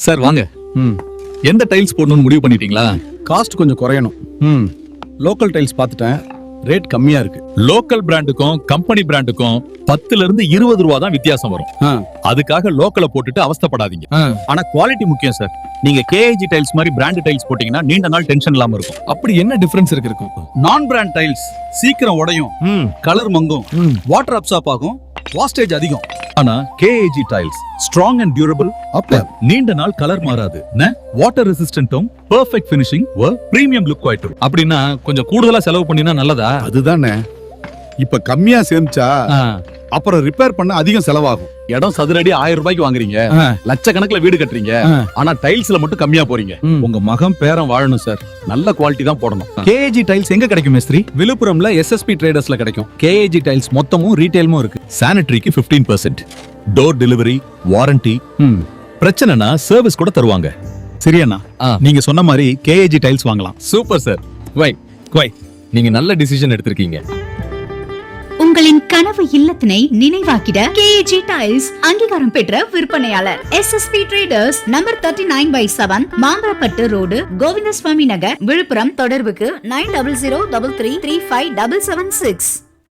Sir வாங்க. எந்த tiles போடணும்னு முடிவு பண்ணிட்டீங்களா? காஸ்ட் கொஞ்சம் குறையணும். லோக்கல் டைல்ஸ் பார்த்துட்டேன், ரேட் கம்மியா இருக்கு. லோக்கல் பிராண்டுக்கும் கம்பெனி பிராண்டுக்கும் 10 இருந்து 20 ரூபா தான் வித்தியாசம் வரும். அதுக்காக லோக்கலை போட்டுட்டு அவஸ்தைப்படாதீங்க. ஆனா குவாலிட்டி முக்கியம் சார். நீங்க கேஏஜி டைல்ஸ் மாதிரி பிராண்ட் டைல்ஸ் போட்டீங்கன்னா நீண்ட நாள் டென்ஷன் இல்லாம இருக்கும். அப்படி என்ன டிஃபரன்ஸ் இருக்கும்? நான் பிராண்ட் டைல்ஸ் சீக்கிரம் உடையும், கலர் மங்கும், வாட்டர் அப்சார்ப் ஆகும், வாஸ்டேஜ் அதிகம். ஆனா KAG tiles strong and durable, அப்ப நீண்ட நாள் கலர் மாறாது, வாட்டர் ரெசிஸ்டன்ட்டும், பெர்ஃபெக்ட் ஃபினிஷிங், பிரீமியம் லுக் ஆயிட்டு. அப்படின்னா கொஞ்சம் கூடுதலா செலவு பண்ணினா நல்லதா? அதுதானே, இப்ப கம்மியா சேமிச்சா அப்புறம் ரிப்பேர் பண்ண அதிகம் செலவாகும். இடம் சதுரடி 1000 ரூபாய்க்கு வாங்குறீங்க, லட்சக்கணக்கில் வீடு கட்டுறீங்க, ஆனா டைல்ஸ்ல மட்டும் கம்மியா போறீங்க. உங்க மகன் பேரன் வாழணும் சார். நல்ல குவாலிட்டி தான் போடணும். கேஏஜி டைல்ஸ் எங்க கிடைக்கும் மேஸ்திரி? விழுப்புரம்ல எஸ்எஸ்பி ட்ரேடர்ஸ்ல கிடைக்கும். கேஏஜி டைல்ஸ் மொத்தமும் ரீட்டைலும் இருக்கு. சானிட்டரிக்கு 15%, டோர் டெலிவரி, வாரண்டி, பிரச்சனைனா சர்வீஸ் கூட தருவாங்க. சரியண்ணா, நீங்க சொன்ன மாதிரி கேஏஜி டைல்ஸ் வாங்கலாம். Super sir. வை, நீங்க நல்ல டிசிஷன் எடுத்திருக்கீங்க. உங்களின் கனவு இல்லத்தினை நினைவாக்கிட கேஏஜி டைல்ஸ் அங்கீகாரம் பெற்ற விற்பனையாளர் SSB traders, number 39/7, Mambalapattu road, Govindaswamy Nagar, Villupuram. தொடர்புக்கு 9003335776.